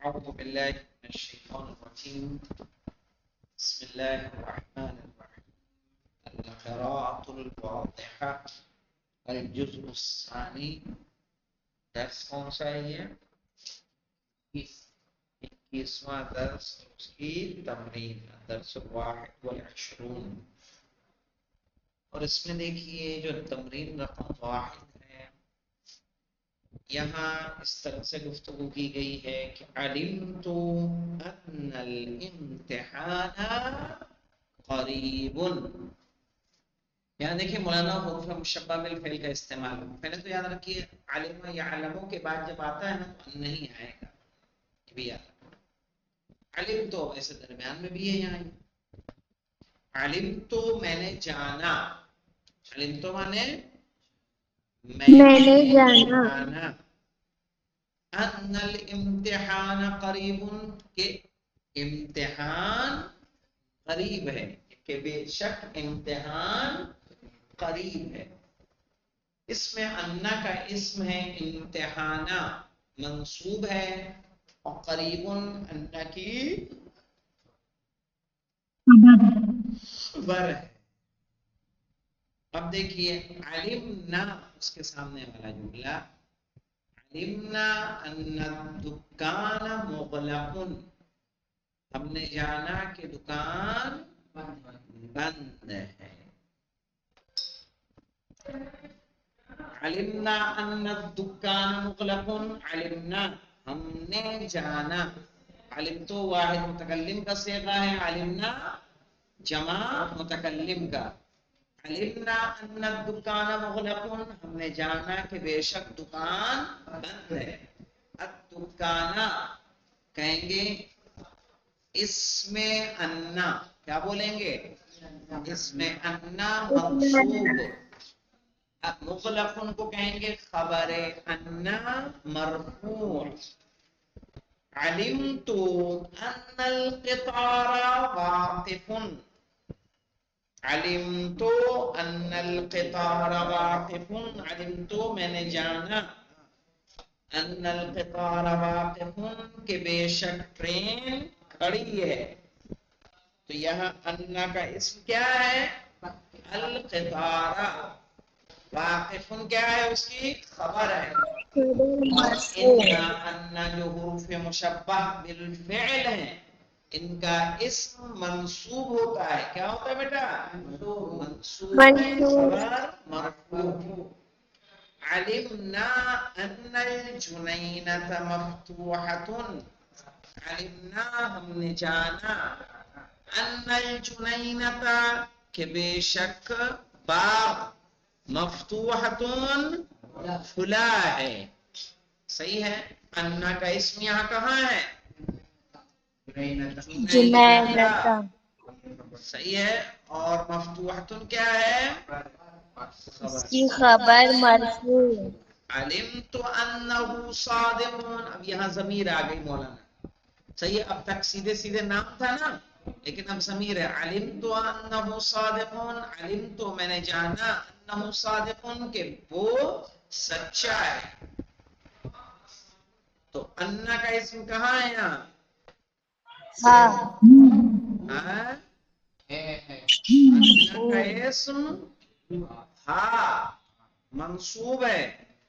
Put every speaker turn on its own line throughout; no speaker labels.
أعوذ بالله من الشيطان الرجيم. بسم الله الرحمن الرحيم. القراءة الواضحة الجزء الثاني. درس کون سا ہے یہ؟ 21واں درس، اس کی تمرین درس 21 اور اس میں دیکھیے جو تمرین رقم 1 ہے، یہاں اس طرح سے گفتگو کی گئی ہے کہ علمت ان الامتحان قریب. یہاں دیکھیں مولانا حروف مشبہ بالفعل کا استعمال. پہلے تو یاد رکھیے علم یعلموں کے بعد جب آتا ہے نا تو نہیں آئے گا، یہ بھی یاد رکھنا. علم تو ایسے درمیان میں بھی ہے، یہاں علم تو میں نے جانا، علم تو مانے میں نے جانا. ان الامتحان قریب، کہ امتحان قریب ہے، کہ بے شک امتحان قریب ہے. اس میں انا کا اسم ہے، امتحانہ منصوب ہے، اور قریب انا کی خبر ہے. اب دیکھیے علمنا اس کے سامنے والا جملہ، علمنا ان الدکان مغلق، ہم نے جانا کہ دکان بند ہے. علمنا ان الدکان مغلق، علمنا ہم نے جانا. علم تو واحد متکلم کا صیغہ ہے، علمنا جمع متکلم کا. علمنا ان الدکان مغلق، ہم نے جانا کہ بے شک دکان بند ہے. الدکان کہیں گے اس میں انا، کیا بولیں گے؟ اس میں انا منصوب. مغلق کو کہیں گے خبر انا مرفوع. علمت ان القطار واقف، علمت ان القطار واقف، علمت میں نے جانا ان القطار واقف کہ بے شک ٹرین کھڑی ہے. تو یہاں انا کا اسم کیا ہے؟ القطار. واقف کیا ہے؟ اس کی خبر ہے. اور انا جو حروف مشبہ بالفعل ہیں، ان کا اسم منصوب ہوتا ہے. کیا ہوتا ہے بیٹا؟ منصوب ہے، خبر مرفوع. علمنا ان الجنینۃ مفتوحۃ، علمنا ہم نے جانا ان الجنینۃ کہ بے شک باغ مفتوحۃ کھلا ہے. صحیح ہے. انا کا اسم یہاں کہاں ہے؟ جنینۃ. صحیح ہے. اور مفتوحۃ کیا ہے؟
اس کی خبر مرفوع.
علمت انہ صادق، اب یہاں ضمیر آ گئی مولانا. صحیح ہے. اب تک سیدھے سیدھے نام تھا نا، لیکن اب ضمیر ہے. علمت انہ صادق، علمت میں نے جانا انہ صادق کہ وہ سچا ہے. تو انا کا اسم کہاں ہے یہاں؟
ہاں
انا کا اسم ہاں منصوب ہے،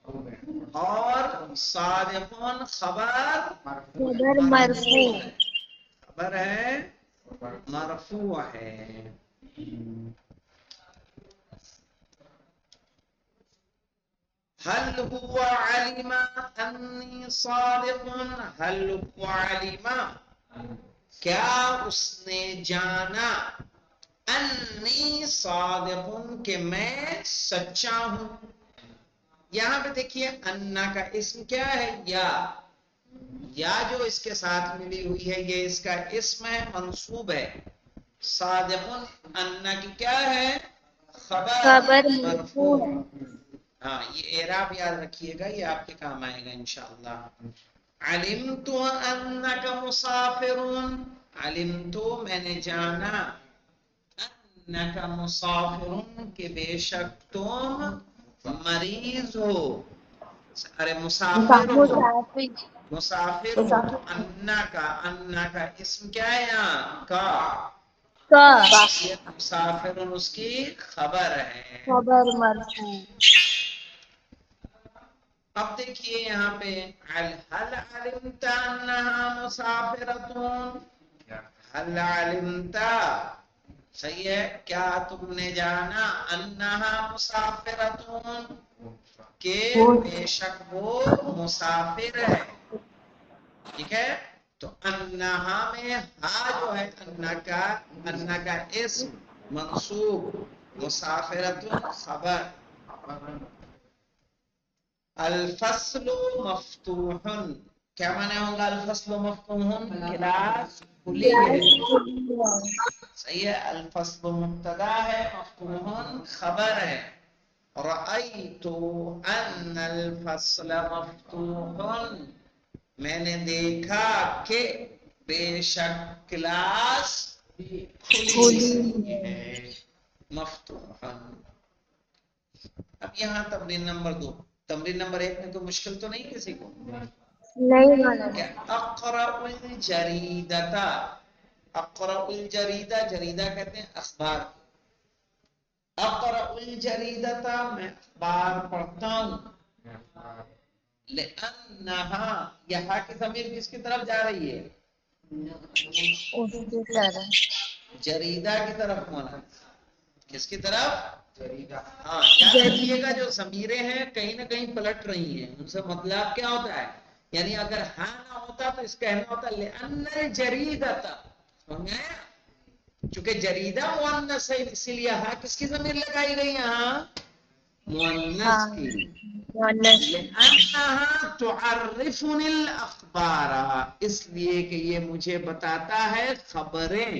اور صادقون خبر
مرفوع
ہے. خبر ہے مرفوع ہے. هل هو علم انی صادق، هل هو علم کیا اس نے جانا، انی صادق کہ میں سچا ہوں. یہاں پہ دیکھیے انا کا اسم کیا ہے؟ یا جو اس کے ساتھ ملی ہوئی ہے یہ اس کا اسم ہے، منصوب ہے. صادق انا کی کیا ہے؟ خبر مرفوع. ہاں یہ اعراب یاد رکھیے گا، یہ آپ کے کام آئے گا انشاءاللہ. علمت انک مسافر، علمت میں نے جانا انک مسافر کہ بے شک تم مریض ہو. ارے مسافر ہو، مسافر ہو تو انا کا اسم کیا ہے یہاں کا یہ مسافر اس کی خبر ہے.
خبر مرفوع
اب دیکھیے یہاں پہ هل علمت انها مسافرتون، هل علمت صحیح ہے، کیا تم نے جانا انها مسافرتون کہ بے شک وہ مسافر ہے. ٹھیک ہے، تو انہا میں ہا جو ہے انہا کا اسم منصوب، مسافرتن خبر. الفصل مفتوح، کیا معنی ہوگا الفصل مفتوح؟ کلاس کھلی ہے. صحیح ہے، الفصل مبتدا ہے، مفتوح خبر ہے. رأیت ان الفصل مفتوح، میں نے دیکھا کہ بے شک کلاس کھلی ہے. مفتوح. اب یہاں تمرین نمبر 2. تمرین نمبر 1 میں کوئی مشکل تو نہیں کسی کو؟
نہیں مولانا.
اقرأ الجریدہ، اقرأ الجریدہ، جریدہ کہتے ہیں اخبار. اقرأ الجریدہ میں اخبار پڑھتا ہوں. لأنہا، یہاں کی ضمیر کس کی طرف جا رہی ہے؟
اس کی طرح
جریدہ کی طرف ہونا. کس کی طرف؟ ہاں، یاد رکھیے گا جو ضمیریں ہیں کہیں نہ کہیں پلٹ رہی ہیں، ان سے مطلب کیا ہوتا ہے؟ یعنی اگر ہاں نہ ہوتا تو اس کہنا ہوتا لأن الجریدہ، سمجھ میں آیا؟ چونکہ جریدہ مؤنث ہے اسی لیے ہاں کس کی ضمیر لگائی گئی یہاں؟ مؤنث کی. لأنها تعرفني الاخبار، اس لیے کہ یہ مجھے بتاتا ہے خبریں.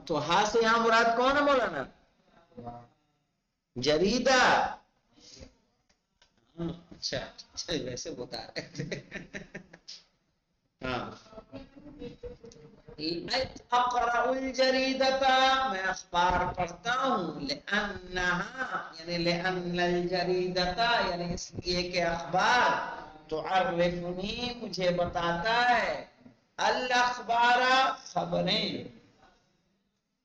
تو ہاں سے یہاں مراد کون ہے مولانا؟ جریدہ. اچھا ویسے بتا رہے تھے. ہاں، اقرأ الجریدہ، میں اخبار پڑھتا ہوں. لأنها یعنی لأن الجریدہ یعنی اس لیے کہ اخبار تعرفنی مجھے بتاتا ہے، الاخبار خبریں.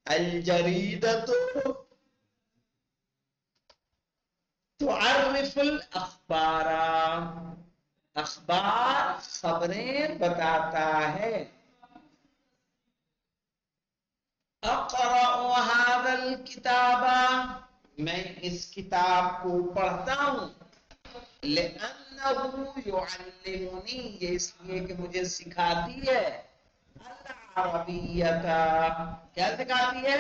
الجریدہ تعرف الاخبار، اخبار خبریں بتاتا ہے. اقرأ هذا الكتاب، میں اس کتاب کو پڑھتا ہوں. لأنه يعلمني، یہ اس لیے کہ مجھے سکھاتی ہے. العربیۃ، کیا سکھاتی ہے؟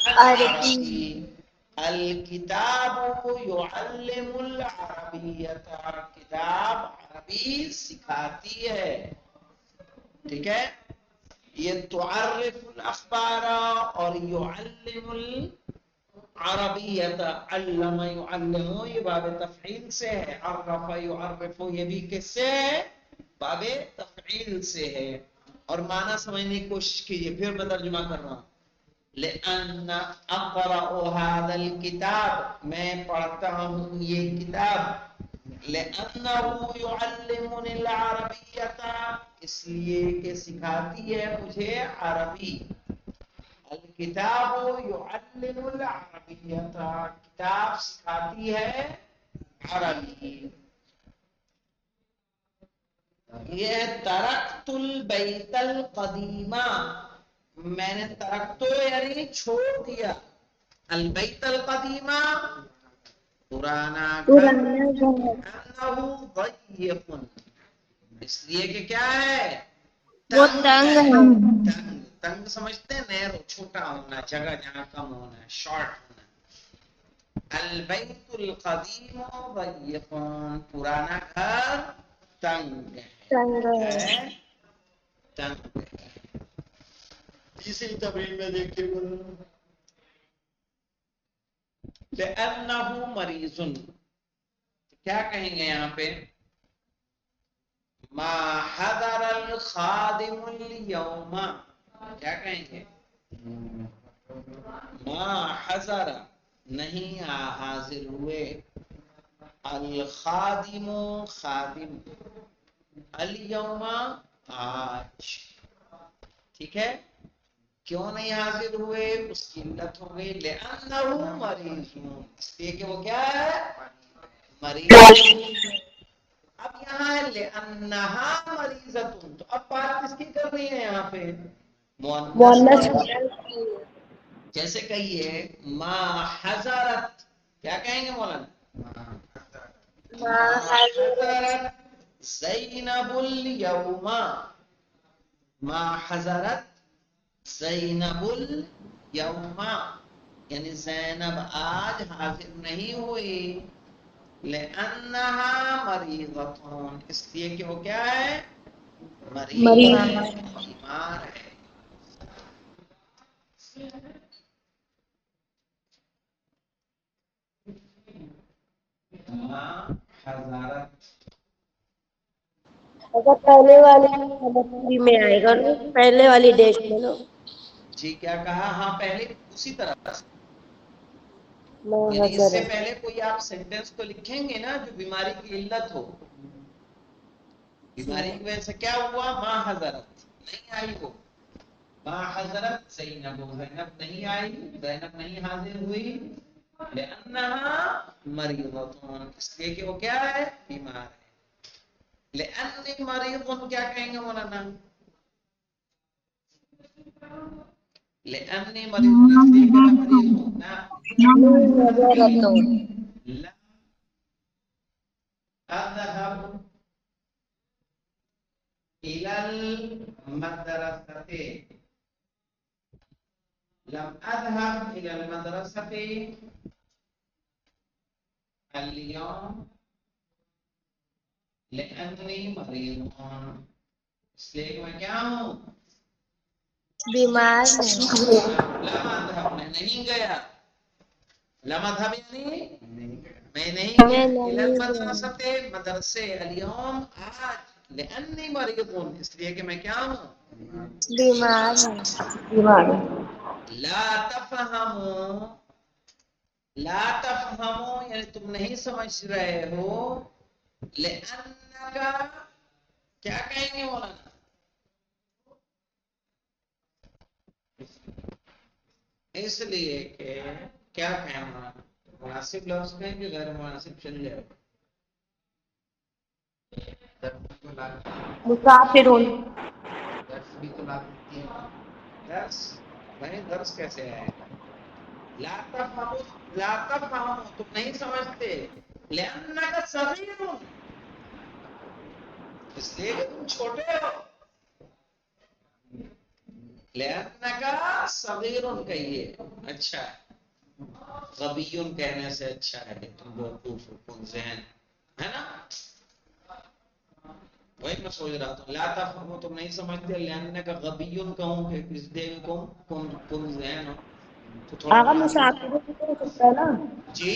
العربی. الکتاب يعلم العربیۃ، کتاب عربی سکھاتی ہے. ٹھیک ہے، یہ تعرف الاخبار اور يعلم العربیۃ. علم يعلم یہ باب تفعیل سے ہے. عرف يعرف یہ بھی کس سے ہے؟ باب تفعیل سے ہے. اور معنی سمجھنے کی کوشش کیجیے، پھر میں ترجمہ کر رہا ہوں. لأن اقرأ هذا الكتاب، میں پڑھتا ہوں یہ کتاب. لأنه يعلمني العربیۃ، اس لیے کہ سکھاتی ہے مجھے عربی. الکتاب يعلم العربیۃ، کتاب سکھاتی ہے عربی. یہ ترکت البیت القدیمہ، میں نے ترکتو یعنی چھوڑ دیا. البیت القدیمہ پرانا گھر. انه ضیق، اس لیے کہ کیا ہے؟
وہ
تنگ
تنگ
ہے.
ہے.
تنگ، تنگ سمجھتے ہیں نیرو، چھوٹا ہونا، جگہ جہاں کم ہونا، شارٹ ہونا. البیت القدیم ضیق، پرانا گھر تنگ ہے. تنگ ہے. تیسری تمرین میں دیکھیے گا. لأنه مریض، کیا کہیں گے یہاں پہ؟ ما حضر الخادم اليوم، کیا کہیں گے؟ ما حضر نہیں حاضر ہوئے. الخادم خادم الیوم آج، ٹھیک ہے. کیوں نہیں حاضر ہوئے؟ اس کی علت ہو گئی لأنہ مریض، اس لیے کہ وہ کیا ہے؟ مریض. اب یہاں ہے لأنہا مریضتن، تو اب بات کس کی کر رہی ہے یہاں پہ؟ مؤنث
مؤنث
کی. جیسے کہیے ما حضرت، کیا کہیں گے مولانا؟ ما حضرت زینب الیوم، ما حضرت زینب الیوم، یعنی زینب آج حاضر نہیں ہوئی. لأنہا مریضتون، اس لیے کہ وہ کیا ہے؟ مریض
مریض.
ہے، بیمار ہے. ما حضرت،
اگر پہلے والی میں آئے گا نا، پہلے والی ڈیش میں نا،
جی کیا کہا؟ ہاں پہلے اسی طرح سے،
ما
یعنی اس سے
حضرت.
پہلے کوئی آپ سینٹینس تو لکھیں گے نا جو بیماری کی علت ہو. بیماری کی وجہ سے کیا ہوا؟ ما حضرت، نہیں آئی وہ. ما حضرت زینب، زینب نہیں آئی، زینب نہیں حاضر ہوئی. لأنہا مریضتون، اس لیے کہ وہ کیا ہے؟ بیمار ہے. لأنی مریض، کیا کہیں گے مولانا؟ لأنی مریض، اس لیے کہ میں مریض ہوں نا. لا اذهب الى المدرسة، لم اذهب الى المدرسة اليوم لأني مريض، اس لیے کہ میں کیا ہوں؟
بیمار ہے.
لم اذهب، میں نہیں گیا. لم اذهب یعنی میں نہیں گیا.
میں
الى
نہیں گیا.
المدرسة، مدرسے، اليوم آج. لأني مريض، اس لیے کہ میں کیا ہوں؟
بیمار ہے.
بیمار.
لا تفہمو، لا تفہمو یعنی تم نہیں سمجھ رہے ہو. لأنک، کیا کہیں گے مولانا؟ اس لیے کہ کیا کہنا؟ مناسب لفظ کہیں کہ غیر مناسب چل جائے؟
مسافرون.
درس بھی تو لاتی ہے. درس نہیں، درس کیسے آئے گا؟ لا تفہمو، لا تفہمو تم نہیں سمجھتے. لأنک صغیر، اس لیے کہ تم چھوٹے ہو. لأنک صغیر کہیے، اچھا ہے. غبیون کہنے سے اچھا ہے کہ تم بیوقوف ہو، کن ذہن ہے نا. وہی میں سوچ رہا تھا لا تفہمو تم نہیں سمجھتے. لأنک غبیون کہوں کہ کس دین کو کن ذہن ہو تو تھوڑا
آغا
مناسب.
مسافرون بھی ہو سکتا ہے نا.
جی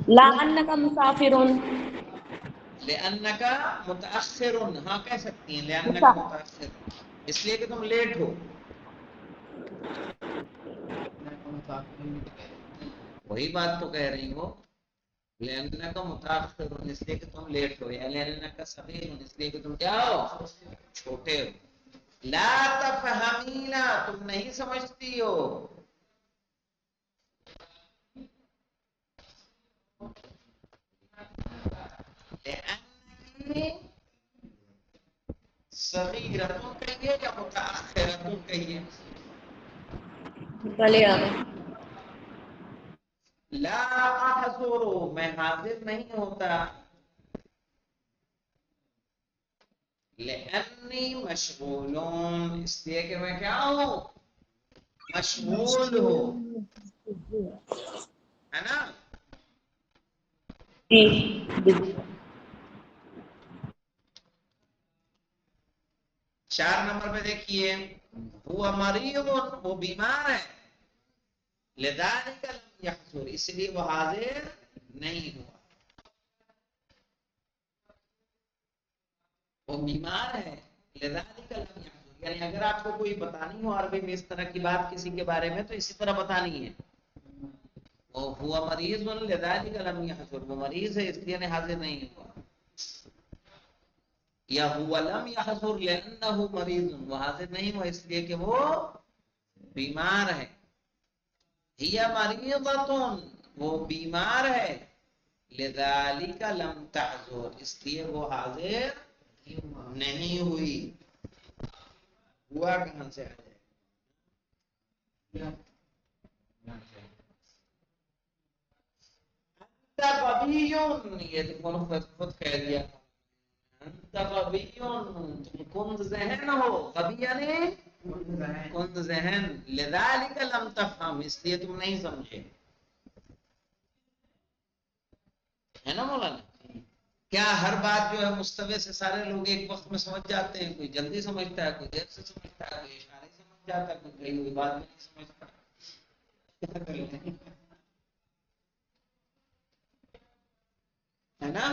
لا انک مسافرون.
لأنک متأخر، ہاں کہہ سکتی ہیں لأنک متأخر، اس لیے کہ تم لیٹ ہو. وہی بات تو کہہ رہی ہو. لأنک متأخر، اس لیے کہ تم لیٹ ہو. یا لأنک صغیر، اس لیے کہ تم کیا ہو؟ چھوٹے ہو. لا تفہمینا، تم نہیں سمجھتی ہو. لأنی صغیرتون کہیے یا متأخرتون کہیے؟
چلے آگا.
لا احضر، میں حاضر نہیں ہوتا. لأنی مشغولون، اس لیے کہ میں کیا ہوں؟ مشغول ہوں، ہے نا.
جی.
4 نمبر پہ دیکھیے، وہ مریض، وہ بیمار ہے. لذالک لم یحضر، اس لیے وہ حاضر نہیں ہوا. وہ بیمار ہے. لذالک لم یحضر، یعنی اگر آپ کو کوئی بتانی ہو عربی میں اس طرح کی بات کسی کے بارے میں تو اسی طرح بتانی ہے. وہ مریض لذالک لم یحضر، وہ مریض ہے اس لیے حاضر نہیں ہوا. یا هو لم يحضر لانه مریض، وہ حاضر نہیں ہوا اس لیے کہ وہ بیمار ہے. ہی مریضۃ، وہ بیمار ہے. لذالک لم تحضر، اس لیے وہ حاضر نہیں ہوئی. ہوا کہاں سے آ جائے؟ انت غبی، یہ تو خود کہہ دیا. انت غبی، تم کند ذہن ہو. غبی یعنی کند ذہن. لذالک لم تفہم، اس لیے تم نہیں سمجھے. ہے نا مولانا؟ کیا ہر بات جو ہے مستوی سے سارے لوگ ایک وقت میں سمجھ جاتے ہیں؟ کوئی جلدی سمجھتا ہے، کوئی دیر سے سمجھتا ہے، کوئی اشارے سے سمجھ جاتا ہے، کوئی کہی ہوئی بات نہیں سمجھتا. ہے نا؟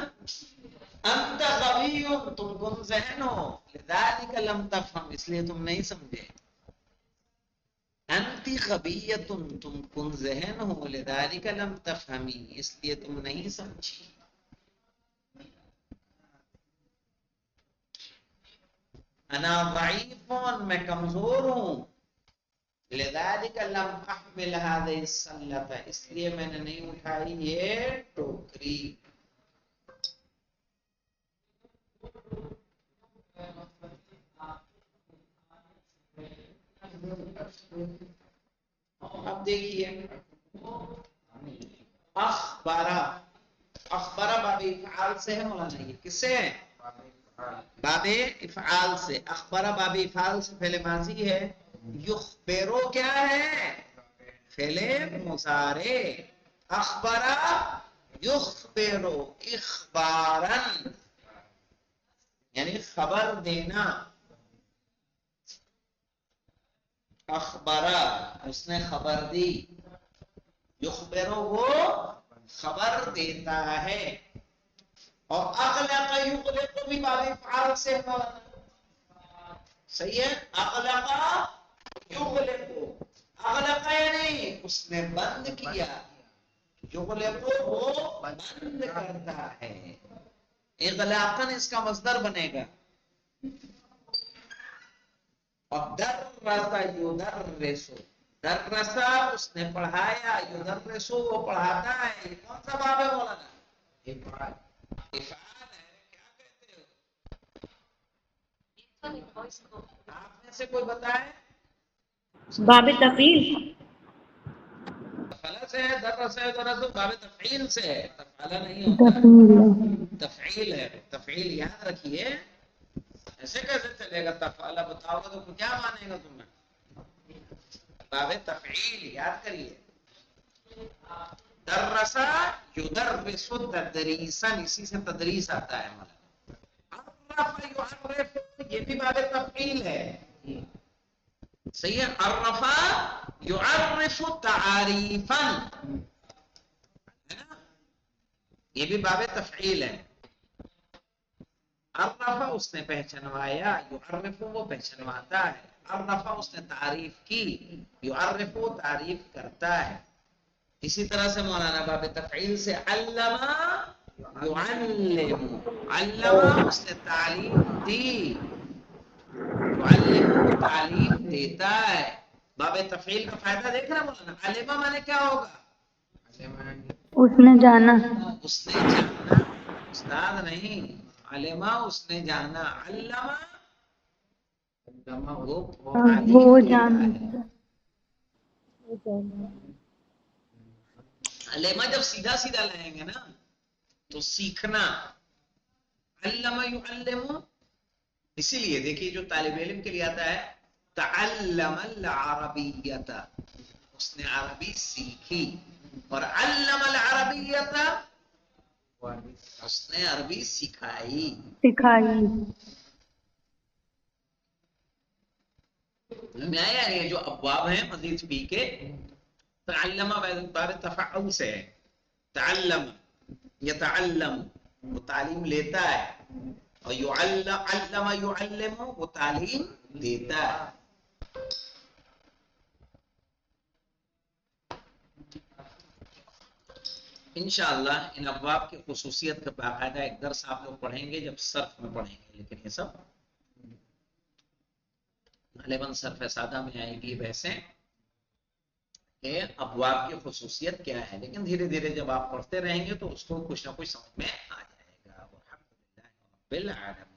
انت غبی، تم گم ذہن ہو. لذالک لم تفہم، اس لیے تم نہیں سمجھے. انتی غبیۃ، تم گم ذہن ہو. لذالک لم تفہمی، اس لیے تم نہیں سمجھی. انا ضعیف، میں کمزور ہوں. لذالک لم احمل هذه السلة، اس لیے میں نے نہیں اٹھائی یہ ٹوکری. اب دیکھیے اخبارہ، اخبارہ باب افعال سے ہے مولانا. یہ کس سے ہے؟ باب افعال سے. اخبارہ باب افعال سے فعل ماضی ہے. یخبرو کیا ہے؟ فعل مضارع. اخبارہ یخبرو اخبارن، یعنی خبر دینا. اخبارہ اس نے خبر دی. یخبرو وہ خبر دیتا ہے. اور اغلق یغلق بھی باب افعال سے مولانا. صحیح ہے؟ اغلق یغلق، اغلق یعنی اس نے بند کیا. یغلق وہ بند کرتا ہے. اغلاقاً اس کا مصدر بنے گا. اور درس یدرس، درس اس نے پڑھایا. یدرس وہ پڑھاتا ہے. یہ کون سا باب ہے مولانا؟ افعال. افعال ہے. کیا کہتے ہو آپ میں سے کوئی بتائے؟
باب تفعیل.
تفعیل سے ہے. درس ہے درس باب تفعیل سے ہے. تفعیل نہیں ہوتا، تفعیل ہے. تفعیل یاد رکھیے. ایسے کیسے چلے گا؟ تفعیل بتاؤ گے تو کیا مانے گا تمہیں؟ باب تفعیل یاد کریے. درس یدرس تدریسا، اسی سے تدریس آتا ہے. عرف یعرف، یہ بھی باب تفعیل ہے. صحیح ہے؟ عرف یعرف تعریفا، ہے نا؟ یہ بھی باب تفعیل ہے. عرف اس نے پہچنوایا. یعرف وہ پہچنواتا ہے. عرف اس نے تعریف کی. یعرف تعریف کرتا ہے. اسی طرح سے مولانا باب تفعیل سے علم یعلم، علم اس نے تعلیم دی. یعلم وہ تعلیم دیتا ہے. باب تفعیل کا فائدہ دیکھ رہے ہیں مولانا؟ علم مانے کیا ہوگا؟
اس نے جانا.
اس نے جانا، استاد نہیں. علم اس نے جانا. علم وہ تعلیم
وہ
دیتا
جانا.
ہے. علم جب سیدھا سیدھا لائیں گے نا تو سیکھنا. علم یعلم، اسی لیے دیکھیے جو طالب علم کے لیے آتا ہے تعلم العربیت، اس نے عربی سیکھی. اور علم العربیت اس نے عربی سکھائی.
سکھائی.
میں آیا یہ جو ابواب ہیں مزید فی کے. تعلم باب تفعل سے ہے. تعلم یتعلم وہ تعلیم لیتا ہے. اور علم یعلم وہ تعلیم دیتا ہے. انشاءاللہ ان ابواب کی خصوصیت کا باقاعدہ ایک درس آپ لوگ پڑھیں گے جب صرف میں پڑھیں گے، لیکن یہ سب غالباً صرف سادہ میں آئے گی ویسے کہ ابواب کی خصوصیت کیا ہے، لیکن دھیرے دھیرے جب آپ پڑھتے رہیں گے تو اس کو کچھ نہ کچھ سمجھ میں آ جائے گا۔ الحمدللہ رب العالمین۔